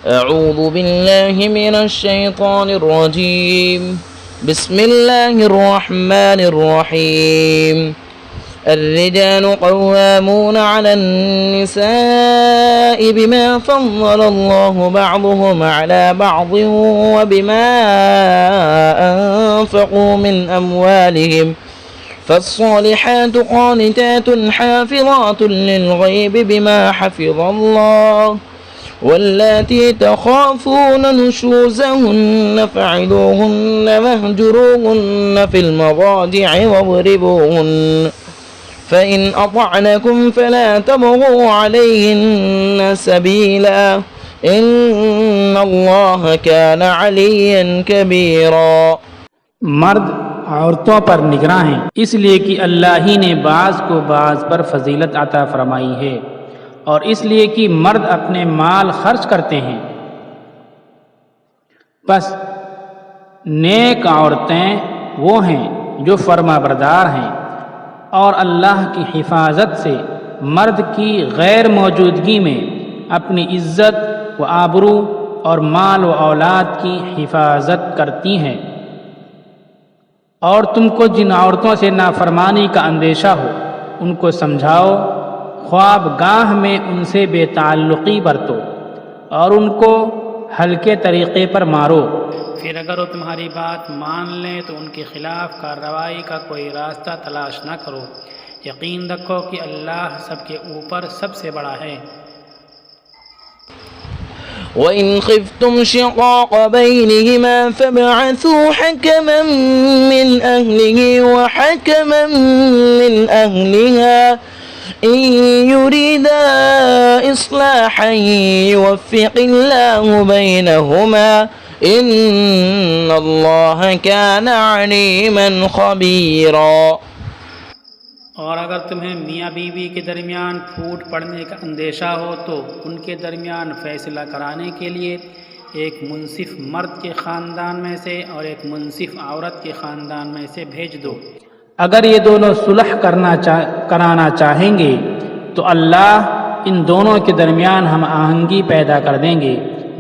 أعوذ بالله من الشيطان الرجيم بسم الله الرحمن الرحيم الرجال قوامون على النساء بما فضل الله بعضهم على بعض وبما أنفقوا من أموالهم فالصالحات قانتات حافظات للغيب بما حفظ الله واللاتي تخافون نشوزهن فعلوهن واهجروهن في المضاجع واضربوهن فإن أطعنكم فلا تبغوا عليهن سبيلا إن الله كان عليا كبيرا۔ مرد عورتوں پر نگراں ہیں، اس لیے کہ اللہ ہی نے بعض کو بعض پر فضیلت عطا فرمائی ہے، اور اس لیے کہ مرد اپنے مال خرچ کرتے ہیں۔ پس نیک عورتیں وہ ہیں جو فرما بردار ہیں اور اللہ کی حفاظت سے مرد کی غیر موجودگی میں اپنی عزت و آبرو اور مال و اولاد کی حفاظت کرتی ہیں۔ اور تم کو جن عورتوں سے نافرمانی کا اندیشہ ہو ان کو سمجھاؤ، خواب گاہ میں ان سے بے تعلقی برتو اور ان کو ہلکے طریقے پر مارو، پھر اگر وہ تمہاری بات مان لیں تو ان کے خلاف کارروائی کا کوئی راستہ تلاش نہ کرو، یقین رکھو کہ اللہ سب کے اوپر سب سے بڑا ہے۔ وَإِنْ خِفْتُمْ شِقَاقَ بَيْنِهِمَا فَابْعَثُوا حَكَمًا مِّنْ أَهْلِهِ وَحَكَمًا مِّنْ أَهْلِهَا إِن يُرِيدَا إِصْلَاحًا يُوَفِّقِ اللَّهُ بَيْنَهُمَا إِنَّ اللَّهَ كَانَ عَلِيمًا خَبِيرًا۔ اور اگر تمہیں میاں بیوی کے درمیان پھوٹ پڑنے کا اندیشہ ہو تو ان کے درمیان فیصلہ کرانے کے لیے ایک منصف مرد کے خاندان میں سے اور ایک منصف عورت کے خاندان میں سے بھیج دو۔ اگر یہ دونوں صلح کرانا چاہیں گے تو اللہ ان دونوں کے درمیان ہم آہنگی پیدا کر دیں گے،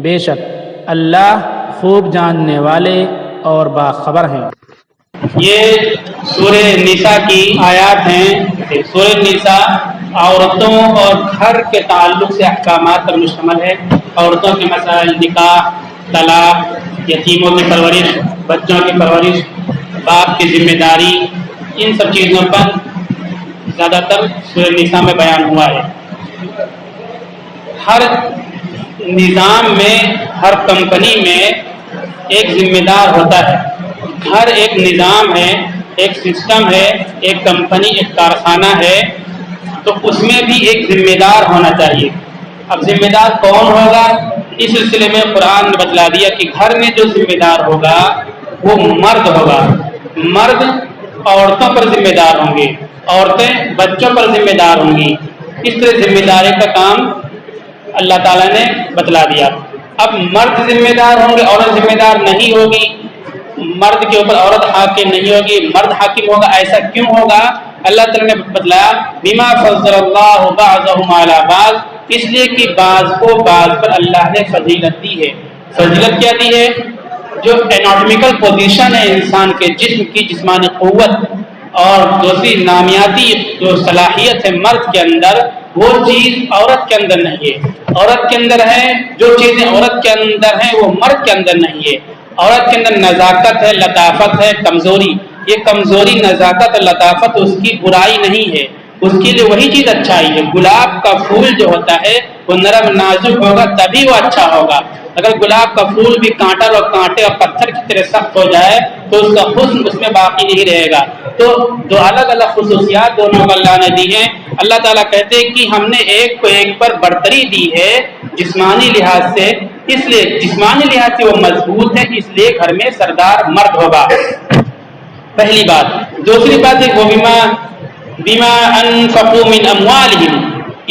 بے شک اللہ خوب جاننے والے اور باخبر ہیں۔ یہ سورہ نساء کی آیات ہیں۔ سورہ نساء عورتوں اور گھر کے تعلق سے احکامات پر مشتمل ہے۔ عورتوں کے مسائل، نکاح، طلاق، یتیموں کی پرورش، بچوں کی پرورش، باپ کی ذمہ داری، ان سب چیزوں پر زیادہ تر سورہ نساء میں بیان ہوا ہے۔ ہر نظام میں، ہر کمپنی میں ایک ذمہ دار ہوتا ہے۔ ہر ایک نظام ہے، ایک سسٹم ہے، ایک کمپنی، ایک کارخانہ ہے، تو اس میں بھی ایک ذمہ دار ہونا چاہیے۔ اب ذمہ دار کون ہوگا؟ اس سلسلے میں قرآن نے بتلا دیا کہ گھر میں جو ذمہ دار ہوگا وہ مرد ہوگا۔ مرد عورتوں پر ذمہ دار ہوں گے، عورتیں بچوں پر ذمہ دار ہوں گی۔ اس طرح ذمہ داری کا کام اللہ تعالیٰ نے بتلا دیا۔ اب مرد ذمہ دار ہوں گے، عورت ذمہ دار نہیں ہوگی، مرد کے اوپر عورت حاکم نہیں ہوگی، مرد حاکم ہوگا۔ ایسا کیوں ہوگا؟ اللہ تعالیٰ نے بتلایا بما فضل اللہ بعضهم علی بعض، اس لیے کہ بعض کو بعض پر اللہ نے فضیلت دی ہے۔ فضیلت کیا دی ہے؟ جو اناٹمیکل پوزیشن ہے انسان کے جسم کی، جسمانی قوت، اور دوسری نامیاتی جو صلاحیت ہے مرد کے اندر، وہ چیز عورت کے اندر نہیں ہے۔ عورت کے اندر ہے جو چیزیں عورت کے اندر ہیں وہ مرد کے اندر نہیں ہے۔ عورت کے اندر نزاکت ہے، لطافت ہے، کمزوری۔ یہ کمزوری، نزاکت اور لطافت اس کی برائی نہیں ہے، اس کے لیے وہی چیز اچھائی ہے۔ گلاب کا پھول جو ہوتا ہے وہ نرم نازک ہوگا تبھی وہ اچھا ہوگا۔ اگر گلاب کا پھول بھی کانٹا اور کانٹے اور پتھر کی طرح سخت ہو جائے تو اس کا حسن اس میں باقی نہیں رہے گا۔ تو دو الگ الگ خصوصیات دونوں کو اللہ نے دی ہیں۔ اللہ تعالیٰ کہتے ہیں کہ ہم نے ایک کو ایک پر برتری دی ہے جسمانی لحاظ سے، اس لیے جسمانی لحاظ سے وہ مضبوط ہے، اس لیے گھر میں سردار مرد ہوگا۔ پہلی بات۔ دوسری بات ہے وہ بما انفقوا من اموالہم،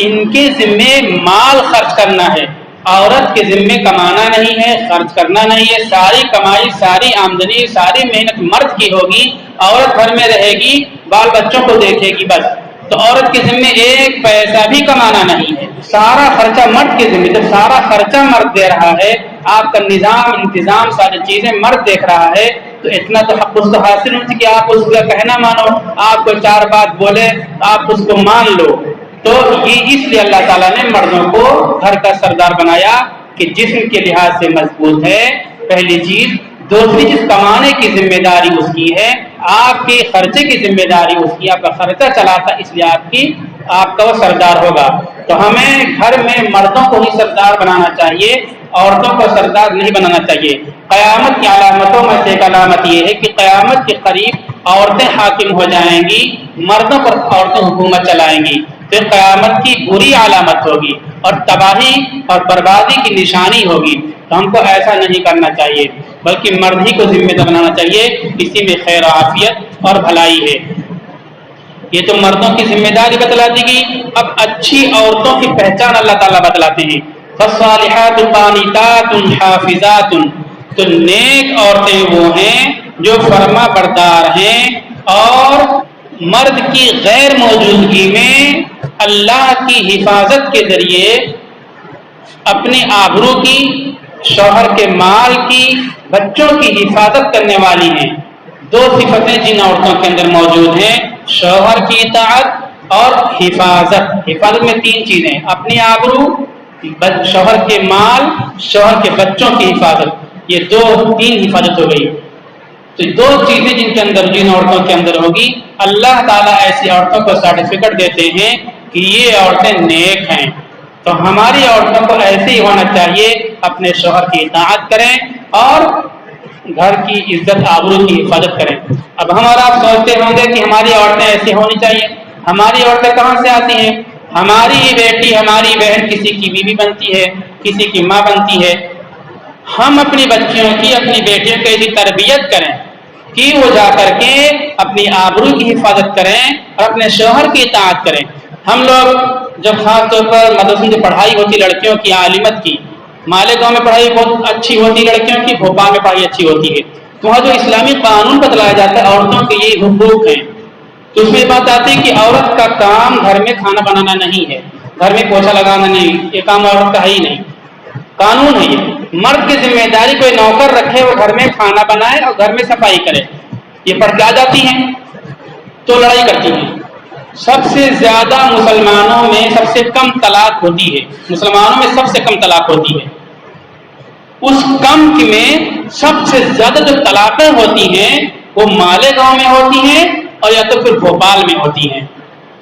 ان کے ذمے مال خرچ کرنا ہے۔ عورت کے ذمے کمانا نہیں ہے، خرچ کرنا نہیں ہے۔ ساری کمائی، ساری آمدنی، ساری محنت مرد کی ہوگی۔ عورت گھر میں رہے گی، بال بچوں کو دیکھے گی بس۔ تو عورت کے ذمے ایک پیسہ بھی کمانا نہیں ہے، سارا خرچہ مرد کے ذمے۔ جب سارا خرچہ مرد دے رہا ہے، آپ کا نظام انتظام ساری چیزیں مرد دیکھ رہا ہے، تو اتنا تو حق اس کو حاصل ہوتی کہ آپ اس کا کہنا مانو، آپ کو چار بات بولے آپ اس کو مان لو۔ تو یہ اس لیے اللہ تعالیٰ نے مردوں کو گھر کا سردار بنایا کہ جسم کے لحاظ سے مضبوط ہے، پہلی چیز۔ دوسری چیز، کمانے کی ذمہ داری اس کی ہے، آپ کے خرچے کی ذمہ داری اس کی، آپ کا خرچہ چلاتا، اس لیے آپ کا وہ سردار ہوگا۔ تو ہمیں گھر میں مردوں کو ہی سردار بنانا چاہیے، عورتوں کو سردار نہیں بنانا چاہیے۔ قیامت کی علامتوں میں سے ایک علامت یہ ہے کہ قیامت کے قریب عورتیں حاکم ہو جائیں گی، مردوں پر عورتیں حکومت چلائیں گی، پھر قیامت کی بری علامت ہوگی اور تباہی اور بربادی کی نشانی ہوگی۔ تو ہم کو ایسا نہیں کرنا چاہیے، بلکہ مرد ہی کو ذمہ دار بنانا چاہیے، اسی میں خیر و عافیت اور بھلائی ہے۔ یہ تو مردوں کی ذمہ داری بتلا دی گئی۔ اب اچھی عورتوں کی پہچان اللہ تعالیٰ بتلاتے ہیں، فالصالحات قانتات حافظات، تو نیک عورتیں وہ ہیں جو فرما بردار ہیں اور مرد کی غیر موجودگی میں اللہ کی حفاظت کے ذریعے اپنے آبرو کی، شوہر کے مال کی، بچوں کی حفاظت کرنے والی ہیں۔ دو صفتیں جن عورتوں کے اندر موجود ہیں، شوہر کی اطاعت اور حفاظت۔ حفاظت میں تین چیزیں، اپنی آبرو، شوہر کے مال، شوہر کے بچوں کی حفاظت، یہ تین حفاظت ہو گئی۔ تو دو چیزیں جن عورتوں کے اندر ہوگی، اللہ تعالیٰ ایسی عورتوں کو سرٹیفکیٹ دیتے ہیں کہ یہ عورتیں نیک ہیں۔ تو ہماری عورتوں کو ایسے ہی ہونا چاہیے، اپنے شوہر کی اطاعت کریں اور گھر کی عزت آبرو کی حفاظت کریں۔ اب ہم اور آپ سوچتے ہوں گے کہ ہماری عورتیں ایسی ہونی چاہیے۔ ہماری عورتیں کہاں سے آتی ہیں؟ ہماری ہی بیٹی، ہماری بہن کسی کی بیوی بنتی ہے، کسی کی ماں بنتی ہے۔ ہم اپنی بچیوں کی، اپنی بیٹیوں کی ایسی تربیت کریں کہ وہ جا کر کے اپنی آبرو کی حفاظت کریں اور اپنے شوہر کی اطاعت کریں۔ ہم لوگ جب خاص طور پر مدرسوں کی پڑھائی ہوتی لڑکیوں کی عالمت کی، مالیگاؤں میں پڑھائی بہت اچھی ہوتی لڑکیوں کی، بھوپال میں پڑھائی اچھی ہوتی ہے، تو وہاں جو اسلامی قانون بتلایا جاتا ہے عورتوں کے یہ حقوق ہیں، تو اس میں بات آتی ہے کہ عورت کا کام گھر میں کھانا بنانا نہیں ہے، گھر میں پوچھا لگانا نہیں، یہ کام عورت کا ہے ہی نہیں، قانون ہے یہ۔ مرد کی ذمہ داری کوئی نوکر رکھے، وہ گھر میں کھانا بنائے اور گھر میں صفائی کرے۔ یہ پڑھ کے آ جاتی ہیں تو لڑائی کرتی ہیں۔ سب سے زیادہ مسلمانوں میں سب سے کم طلاق ہوتی ہے، مسلمانوں میں سب سے کم طلاق ہوتی ہے۔ اس کم میں سب سے زیادہ جو طلاقیں ہوتی ہیں وہ مالیگاؤں میں ہوتی ہیں اور یا تو پھر بھوپال میں ہوتی ہیں۔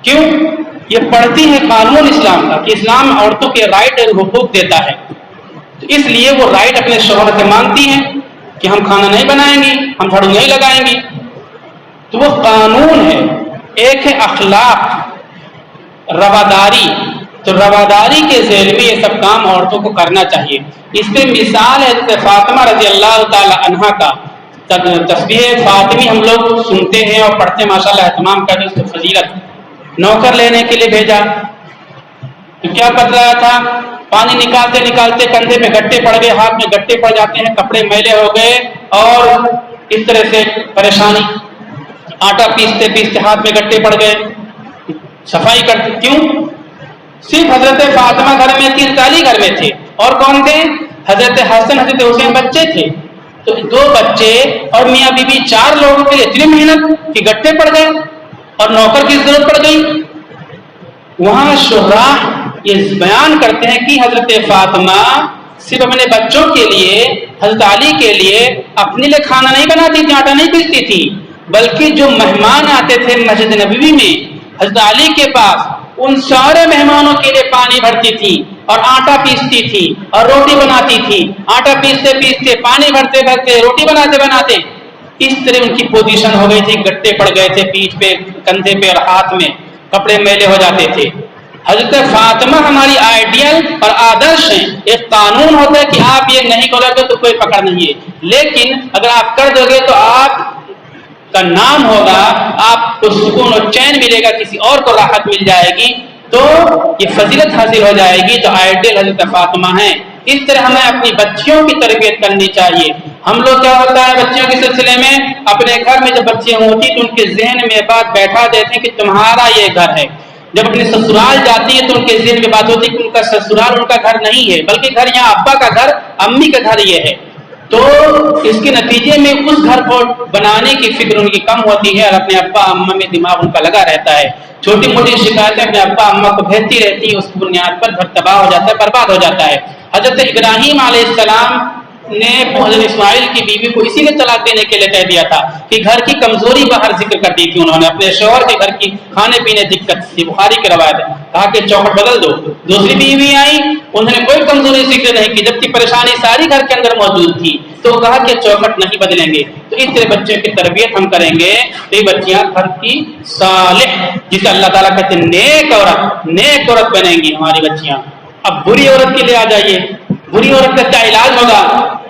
کیوں؟ یہ پڑھتی ہے قانون اسلام کا کہ اسلام عورتوں کے رائٹ اور حقوق دیتا ہے، تو اس لیے وہ رائٹ اپنے شوہر سے مانگتی ہیں کہ ہم کھانا نہیں بنائیں گی، ہم جھاڑو نہیں لگائیں گی۔ تو وہ قانون ہے۔ ایک ہے اخلاق، رواداری، تو رواداری کے ذیل میں یہ سب کام عورتوں کو کرنا چاہیے۔ اس پہ مثال ہے حضرت فاطمہ رضی اللہ تعالی عنہا کا، تسبیح فاطمی ہم لوگ سنتے ہیں اور پڑھتے ہیں، ماشاءاللہ اہتمام کرتے ہیں اس کی فضیلت۔ نوکر لینے کے لیے بھیجا تو کیا بتلایا تھا؟ پانی نکالتے نکالتے کندھے پہ گٹے پڑ گئے، ہاتھ میں گٹے پڑ جاتے ہیں، کپڑے میلے ہو گئے اور اس طرح سے پریشانی، آٹا پیستے پیستے ہاتھ میں گٹے پڑ گئے، صفائی کرتے۔ کیوں؟ صرف حضرت فاطمہ گھر میں تھی، علی گھر میں تھے، اور کون تھے؟ حضرت حسن حضرت حسین بچے تھے، تو دو بچے اور میاں بیوی، چار لوگوں کے لیے اتنی محنت کہ گٹے پڑ گئے اور نوکر کی ضرورت پڑ گئی۔ وہاں شراح یہ بیان کرتے ہیں کہ حضرت فاطمہ صرف اپنے بچوں کے لیے، حضرت علی کے لیے، اپنے لیے کھانا نہیں بناتی تھی، آٹا نہیں پیستی تھی، بلکہ جو مہمان آتے تھے مسجد نبوی میں حضرت علی کے پاس، ان سارے مہمانوں کے لیے پانی بھرتی تھی اور آٹا پیستی تھی اور روٹی بناتی تھی، آٹا پیستے پیستے، پانی بھرتے بھرتے، روٹی بناتے بناتے، اس طرح ان کی پوزیشن ہو گئی تھی، گٹے پڑ گئے تھے پیٹھ پہ، کندھے پہ اور ہاتھ میں، کپڑے میلے ہو جاتے تھے۔ حضرت فاطمہ ہماری آئیڈیل اور آدرش ہیں۔ ایک قانون ہوتا ہے کہ آپ یہ نہیں کرو گے تو کوئی پکڑ نہیں ہے، لیکن اگر آپ کر دو گے تو آپ کا نام ہوگا، آپ کو سکون اور چین ملے گا، کسی اور کو راحت مل جائے گی، تو یہ فضیلت حاصل ہو جائے گی۔ تو آئیڈیل حضرت فاطمہ ہیں۔ اس طرح ہمیں اپنی بچیوں کی تربیت کرنی چاہیے۔ ہم لوگ کیا ہوتا ہے بچیوں کے سلسلے میں، اپنے گھر میں جب بچیاں ہوتی تو ان کے ذہن میں بات بیٹھا دیتے ہیں کہ تمہارا یہ گھر ہے، جب اپنے سسرال جاتی ہے تو ان کے ذہن میں بات ہوتی ہے کہ ان کا سسرال ان کا گھر نہیں ہے، بلکہ گھر یہاں ابا کا گھر، امی کا گھر یہ ہے، تو اس کے نتیجے میں اس گھر کو بنانے کی فکر ان کی کم ہوتی ہے اور اپنے ابا اماں میں دماغ ان کا لگا رہتا ہے، چھوٹی موٹی شکایتیں اپنے ابا اماں کو بھیجتی رہتی ہیں، اس کی بنیاد پر گھر تباہ ہو جاتا ہے، برباد ہو جاتا ہے۔ حضرت ابراہیم علیہ السلام نے حضرت اسماعیل کی بیوی کو اسی لیے طلاق دینے کے لیے کہہ دیا تھا کہ گھر کی کمزوری باہر ذکر کر دی تھی، انہوں نے اپنے شوہر کے گھر کی کھانے پینے دقت تھی، بخاری کی روایت ہے، کہا کہ چوکھٹ بدل دو۔ دوسری بیوی آئی، انہوں نے کوئی کمزوری ذکر نہیں کی، جبکہ پریشانی ساری گھر کے اندر موجود تھی، تو کہا کہ چوکھٹ نہیں بدلیں گے۔ تو اس طرح بچوں کی تربیت ہم کریں گے تو یہ بچیاں گھر کی صالح، جسے اللہ تعالیٰ کہتے ہیں نیک عورت بنیں گی ہماری بچیاں۔ اب بری عورت کے لیے آ جائیے، بری عورت کا کیا علاج ہوگا؟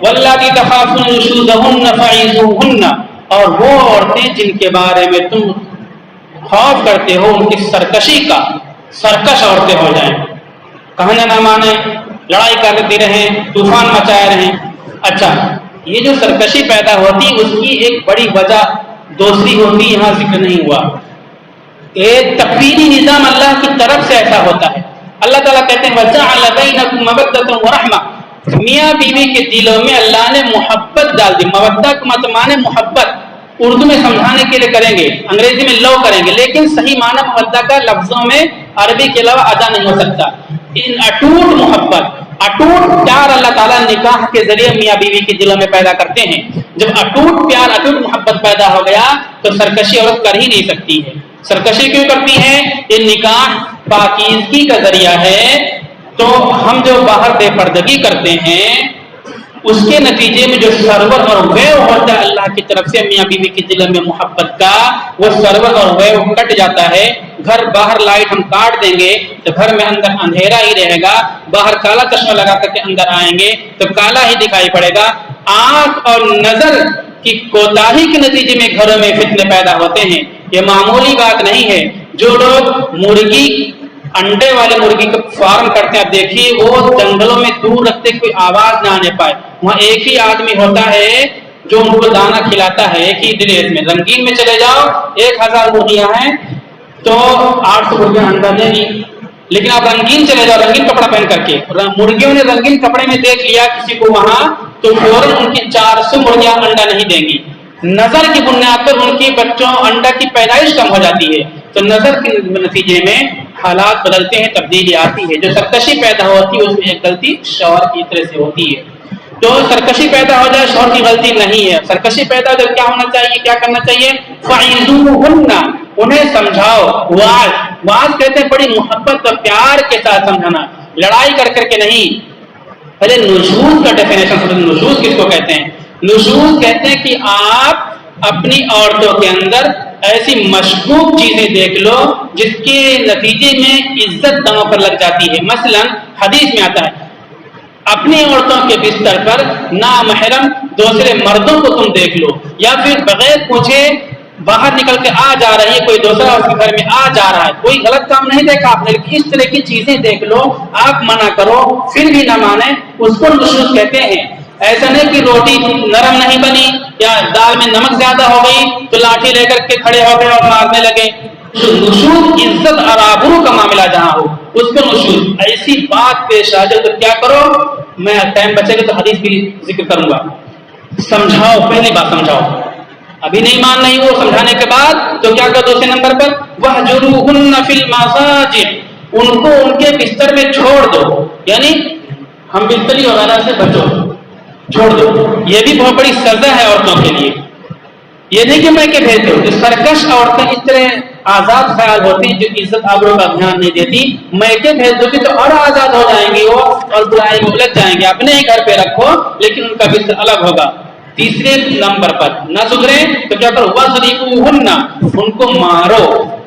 واللاتী تخافون نشوزہن فعظوہن، اور وہ عورتیں جن کے بارے میں تم خوف کرتے ہو ان کی سرکشی کا، سرکش عورتیں ہو جائیں، کہنا نہ مانیں، لڑائی کرتی رہیں، طوفان مچائے رہیں۔ اچھا، یہ جو سرکشی پیدا ہوتی ہے اس کی ایک بڑی وجہ دوسری ہوتی، یہاں ذکر نہیں ہوا، ایک تکوینی نظام اللہ کی طرف سے ایسا ہوتا ہے۔ اللہ تعالیٰ کہتے ہیں وَجَعَلَ بَيْنَكُم مَّوَدَّةً وَرَحْمَةً، میاں بیوی کے دلوں میں اللہ نے محبت ڈال دی۔ مودہ کا مطلب معنی محبت، اردو میں سمجھانے کے لیے کریں گے، انگریزی میں لو کریں گے، لیکن صحیح معنی مودہ کا لفظوں میں عربی کے علاوہ ادا نہیں ہو سکتا۔ ان اٹوٹ محبت، اٹوٹ پیار اللہ تعالیٰ نکاح کے ذریعے میاں بیوی کے دلوں میں پیدا کرتے ہیں۔ جب اٹوٹ پیار، اٹوٹ محبت پیدا ہو گیا تو سرکشی عورت کر ہی نہیں سکتی ہے۔ سرکشی کیوں کرتی ہے؟ یہ نکاح پاکیزگی کا ذریعہ ہے، تو ہم جو باہر بے پردگی کرتے ہیں اس کے نتیجے میں جو سرور اور ویو ہوتا ہے اللہ کی طرف سے میاں بیوی کے دل میں محبت کا، وہ سرور اور ویو کٹ جاتا ہے۔ گھر باہر لائٹ ہم کاٹ دیں گے تو گھر میں اندر اندھیرا ہی رہے گا، باہر کالا چشمہ لگا کر کے اندر آئیں گے تو کالا ہی دکھائی پڑے گا۔ آنکھ اور نظر کی کوتاہی کے نتیجے میں گھروں میں فتنے پیدا ہوتے ہیں، یہ معمولی بات نہیں ہے۔ جو لوگ مرغی، انڈے والے مرغی کا فارم کرتے ہیں، اب دیکھیے وہ جنگلوں میں دور رکھتے کوئی آواز نہ آنے پائے، وہاں ایک ہی آدمی ہوتا ہے جو ان کو دانا کھلاتا ہے ایک ہی ڈریس میں۔ رنگین میں چلے جاؤ، 1000 مرغیاں ہیں تو 800 مرغیاں انڈا دیں گی، لیکن آپ رنگین چلے جاؤ رنگین کپڑا پہن کر کے، مرغیوں نے رنگین کپڑے میں دیکھ لیا کسی کو وہاں تو فوراً ان کی 400 مرغیاں انڈا نہیں دیں گی۔ نظر کی بنیاد پر ان کی بچوں انڈا کی پیدائش کم ہو جاتی ہے، تو نظر کے نتیجے میں حالات بدلتے ہیں، تبدیلی آتی ہے۔ جو سرکشی پیدا ہوتی ہے اس میں ایک غلطی شوہر کی طرح سے ہوتی ہے، تو سرکشی پیدا ہو جائے شوہر کی غلطی نہیں ہے۔ سرکشی پیدا ہو جائے کیا ہونا چاہیے، کیا کرنا چاہیے؟ فَعِظُوهُنَّ، انہیں سمجھاؤ۔ واعظ کہتے ہیں بڑی محبت اور پیار کے ساتھ سمجھانا، لڑائی کر کر کے نہیں۔ پہلے نشوز کا ڈیفینیشن، نشوز کس کو کہتے ہیں؟ نشوز کہتے ہیں کہ آپ اپنی عورتوں کے اندر ایسی مشکوک چیزیں دیکھ لو جس کے نتیجے میں عزت داؤں پر لگ جاتی ہے۔ مثلا حدیث میں آتا ہے اپنی عورتوں کے بستر پر نامحرم دوسرے مردوں کو تم دیکھ لو، یا پھر بغیر پوچھے باہر نکل کے آ جا رہی ہے، کوئی دوسرا اس کے گھر میں آ جا رہا ہے، کوئی غلط کام نہیں دیکھا آپ نے، لیکن اس طرح کی چیزیں دیکھ لو، آپ منع کرو پھر بھی نہ مانے، اس کو نشوز کہتے ہیں۔ ایسا نہیں کہ روٹی نرم نہیں بنی یا دال میں نمک زیادہ ہو گئی تو لاٹھی لے کر کے کھڑے ہو گئے اور مارنے لگے۔ نشوز عزت اور آبرو کا معاملہ جہاں ہو اس کو نشوز۔ ایسی بات پیش آ جائے تو کیا کرو، میں ٹائم بچے گا تو حدیث بھی ذکر کروں گا، سمجھاؤ، پہلی بات سمجھاؤ، ابھی نہیں مان رہی وہ، سمجھانے کے بعد تو کیا کرو، دوسرے نمبر پر وَاهْجُرُوهُنَّ فِي الْمَضَاجِعِ، ان کو ان کے بستر میں چھوڑ دو، یعنی ہم بستری وغیرہ سے بچو، چھوڑ دو۔ یہ بھی بہت بڑی سزا ہے عورتوں کے لیے، یہ نہیں کہ میں کہ بھیج دو۔ جو سرکش عورتیں اس طرح آزاد خیال ہوتی ہیں جو عزت آبرو کا دھیان نہیں دیتی، میں کہ بھیج دو گی تو اور آزاد ہو جائیں گی وہ اور برائی میں الجھ جائیں گے۔ اپنے ہی گھر پہ رکھو لیکن ان کا بستر الگ ہوگا۔ تیسرے نمبر پر نہ سدھرے تو کیا کرو، وَاضْرِبُوهُنَّ، ان کو مارو۔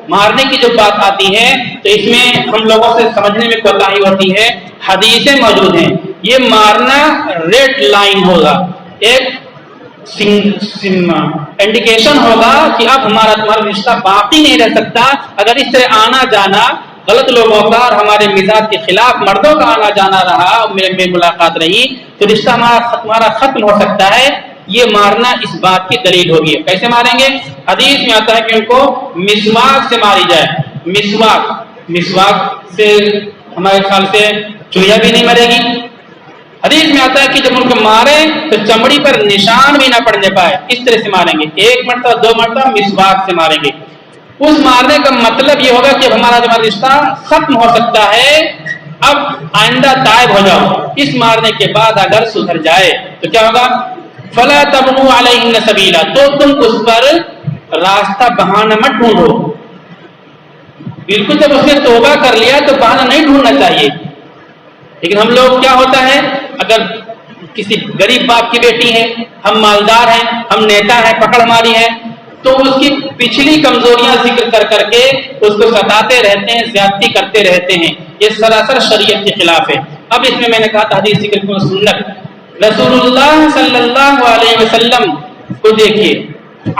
مارنے کی جو بات آتی ہے تو اس میں ہم لوگوں سے سمجھنے میں کوتاہی ہوتی ہے، حدیثیں موجود ہیں۔ یہ مارنا ریڈ لائن ہوگا، ایک انڈیکیشن ہوگا کہ اب ہمارا تمہارا رشتہ باقی نہیں رہ سکتا۔ اگر اس طرح آنا جانا غلط لوگوں کا اور ہمارے مزاج کے خلاف مردوں کا آنا جانا رہا اور میرے ملاقات رہی تو رشتہ ہمارا ختم ہو سکتا ہے۔ یہ مارنا اس بات کی دلیل ہوگی۔ کیسے ماریں گے؟ حدیث میں آتا ہے کہ ان کو مسواک سے ماری جائے۔ مسواک مسواک سے ہمارے خیال سے چڑیا بھی نہیں مرے گی. حدیث میں آتا ہے کہ جب ان کو مارے تو چمڑی پر نشان بھی نہ پڑنے پائے. اس طرح سے ماریں گے، 1 مرتبہ 2 مرتبہ مسواک سے ماریں گے. اس مارنے کا مطلب یہ ہوگا کہ ہمارا جو رشتہ ختم ہو سکتا ہے، اب آئندہ تائب ہو جاؤ. اس مارنے کے بعد اگر سدھر جائے تو کیا ہوگا؟ فلا تبغوا علیہن سبیلا، تو تم اس پر راستہ بہانہ مت ڈھونڈو. بالکل جب اس نے توبہ کر لیا تو بہانہ نہیں ڈھونڈنا چاہیے. لیکن ہم لوگ کیا ہوتا ہے، اگر کسی غریب باپ کی بیٹی ہے، ہم مالدار ہیں، ہم نیتا ہیں، پکڑ ہماری ہے، تو اس کی پچھلی کمزوریاں ذکر کر کر کے اس کو ستاتے رہتے ہیں، زیادتی کرتے رہتے ہیں. یہ سراسر شریعت کے خلاف ہے. اب اس میں نے کہا تھا حدیث ذکر کو سنت. رسول اللہ صلی اللہ علیہ وسلم کو دیکھیے،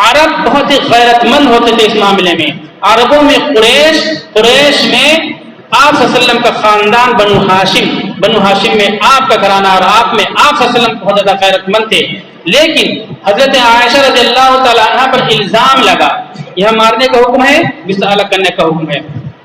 عرب بہت ہی غیرت مند ہوتے تھے اس معاملے میں. عربوں میں قریش میں آپ صلی اللہ علیہ وسلم کا خاندان بنو ہاشم میں آپ کا گھرانہ، اور آپ میں آپ صلی اللہ علیہ وسلم بہت زیادہ غیرت مند تھے. لیکن حضرت عائشہ رضی اللہ تعالیٰ عنہ پر الزام لگا. یہاں مارنے کا حکم ہے، بستر الگ کرنے کا حکم ہے،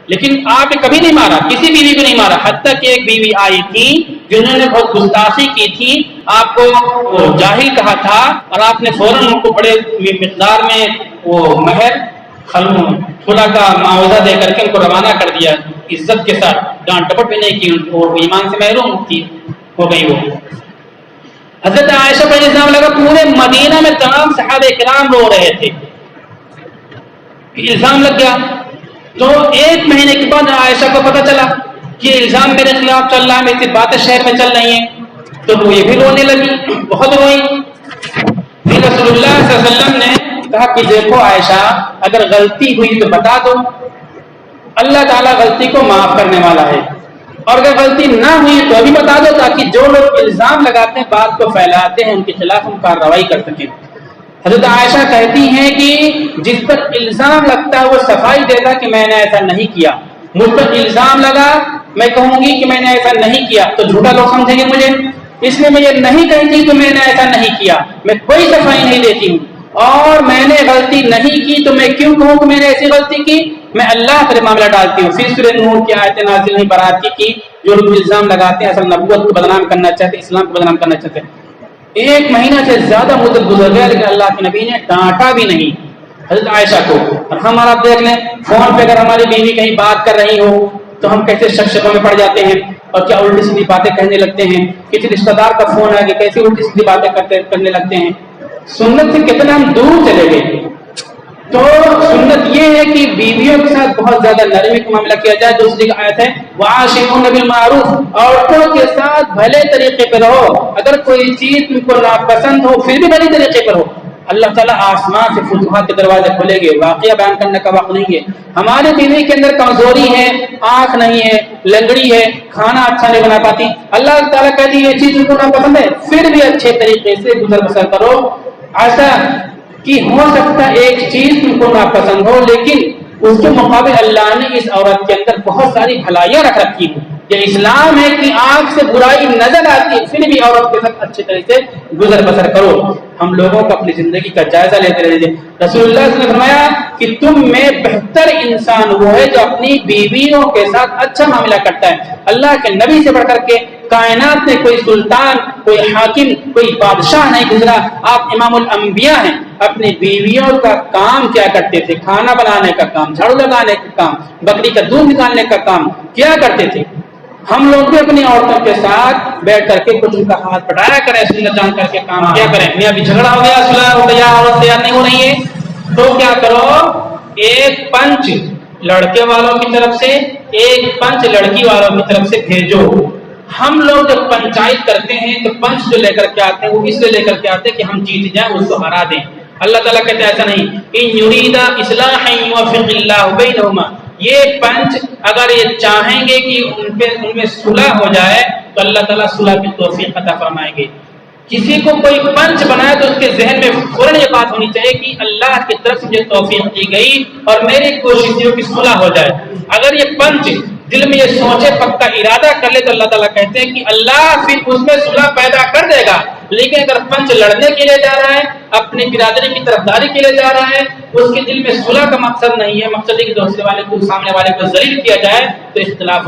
لیکن آپ نے کبھی نہیں مارا، کسی بیوی کو نہیں مارا. حتیٰ کہ ایک بیوی آئی تھی جنہوں نے بہت گستاخی کی تھی، آپ کو وہ جاہل کہا تھا، اور آپ نے فوراً ان کو بڑے مقدار میں وہ مہر خدا کا معاوضہ دے کر کے ان کو روانہ کر دیا. عزت کے ساتھ ڈانٹ ڈپٹ بھی نہیں کی، وہ ایمان سے محروم تھی ہو گئی. وہ حضرت عائشہ پر الزام لگا. پورے مدینہ میں تمام صحابہ کرام رو رہے تھے. الزام لگ گیا تو 1 مہینے کے بعد عائشہ کو پتہ چلا کہ الزام میرے خلاف چل رہا ہے، میری باتیں شہر میں چل رہی ہیں، تو وہ یہ بھی رونے لگی، بہت روئی. پھر رسول اللہ صلی اللہ علیہ وسلم نے کہا کہ دیکھو عائشہ، اگر غلطی ہوئی تو بتا دو، اللہ تعالیٰ غلطی کو معاف کرنے والا ہے، اور اگر غلطی نہ ہوئی تو ابھی بتا دو، تاکہ جو لوگ الزام لگاتے ہیں، بات کو پھیلاتے ہیں، ان کے خلاف ہم کارروائی کر سکیں. حضرت عائشہ کہتی ہیں کہ جس پر الزام لگتا ہے وہ صفائی دیتا کہ میں نے ایسا نہیں کیا. مجھ پر الزام لگا، میں کہوں گی کہ میں نے ایسا نہیں کیا تو جھوٹا لوگ سمجھیں گے مجھے، اس لیے میں یہ نہیں کہتی کہ میں نے ایسا نہیں کیا. میں کوئی صفائی نہیں دیتی ہوں، اور میں نے غلطی نہیں کی تو میں کیوں کہوں کہ میں نے ایسی غلطی کی؟ میں اللہ پر معاملہ ڈالتی ہوں. پھر سورہ نور کی آیت نازل نہیں برات کی جو لوگ الزام لگاتے ہیں اصل نبوت کو بدنام کرنا چاہتے، اسلام کو بدنام کرنا چاہتے. 1 مہینہ سے زیادہ مدت گزر گیا لیکن اللہ کے نبی نے ڈانٹا بھی نہیں حضرت عائشہ کو. اور ہم آپ دیکھ لیں، فون پہ اگر ہماری بیوی کہیں بات کر رہی ہو تو ہم کیسے شک شبہ میں پڑ جاتے ہیں، اور کیا الٹی سیدھی باتیں کہنے لگتے ہیں. کسی رشتہ دار کا فون ہے کہ کیسے الٹی سیدھی باتیں کرنے لگتے ہیں. سنت سے کتنا ہم دور چلے گئے. تو سنت یہ ہے کہ بیویوں کے ساتھ بہت زیادہ نرمی کا معاملہ کیا جائے. دوسری آیت ہے وَعَاشِرُوهُنَّ بِالْمَعْرُوفِ، عورتوں کے ساتھ بھلے طریقے پر رہو. اگر کوئی چیز تم کو ناپسند ہو پھر بھی بھلے طریقے پر ہو. اللہ تعالیٰ آسمان سے فتوحات کے دروازے کھولے گے. واقعہ بیان کرنے کا وقت نہیں ہے. ہمارے بیوی کے اندر کمزوری ہے، آنکھ نہیں ہے، لنگڑی ہے، کھانا اچھا نہیں بنا پاتی. اللہ تعالیٰ کہتی ہے یہ چیز تم کو ناپسند ہے، پھر بھی اچھے طریقے سے گزر بسر کرو. ایسا کہ ہو سکتا ہے ایک چیز تم کو ناپسند ہو، لیکن اس کے مقابل اللہ نے اس عورت کے اندر بہت ساری بھلائیاں رکھ رکھی ہیں. یہ اسلام ہے کہ آنکھ سے برائی نظر آتی ہے پھر بھی عورت کے ساتھ اچھے طریقے سے گزر بسر کرو. ہم لوگوں کو اپنی زندگی کا جائزہ لیتے رہتے. رسول اللہ صلی اللہ علیہ وسلم نے فرمایا کہ تم میں بہتر انسان وہ ہے جو اپنی بیویوں کے ساتھ اچھا معاملہ کرتا ہے. اللہ کے نبی سے بڑھ کر کے کائنات میں کوئی سلطان، کوئی حاکم، کوئی بادشاہ نہیں گزرا. آپ امام الانبیاء ہیں. اپنی بیویوں کا کام کیا کرتے تھے؟ کھانا بنانے کا کام، جھاڑو لگانے کا کام، بکری کا دودھ نکالنے کا کام کیا کرتے تھے. ہم لوگ بھی اپنی عورتوں کے ساتھ بیٹھ کر کے کچھ ان کا ہاتھ پٹایا کریں، سنت جان کر کے کام کیا کریں. میں ابھی جھگڑا ہو گیا، صلح ہو گیا، عورت تیار نہیں ہو رہی ہے تو کیا کرو، ایک پنچ لڑکے والوں کی طرف سے، ایک پنچ لڑکی والوں کی طرف سے بھیجو. ہم لوگ جب پنچایت کرتے ہیں تو پنچ جو لے کر کے آتے ہیں وہ اس لیے لے کر کے آتے ہیں کہ ہم جیت جائیں، اس کو ہرا دیں. اللہ تعالیٰ کہتے ہیں ایسا نہیں. ان یرید اصلاحا یوفق اللہ بینہما، یہ پنچ اگر یہ چاہیں گے کہ ان میں صلح ہو جائے تو اللہ تعالیٰ صلح کی توفیق عطا فرمائیں گے. کسی کو کوئی پنچ بنائے تو اس کے ذہن میں فوراً یہ بات ہونی چاہیے کہ اللہ کی طرف سے مجھے توفیق دی گئی اور میری کوشش کی صلح ہو جائے. اگر یہ پنچ دل میں یہ سوچے، پکا ارادہ کر لے تو اللہ تعالیٰ کہتے ہیں کہ اللہ پھر اس میں صلح پیدا کر دے گا. لیکن اگر پنچ لڑنے کے لیے جا رہا ہے، اپنی برادری کی طرفداری کے لیے جا رہا ہے، اس کے دل میں صلح کا مقصد نہیں ہے، مقصد ہے کہ دوسرے والے کو، سامنے والے کو ذلیل کیا جائے، تو اختلاف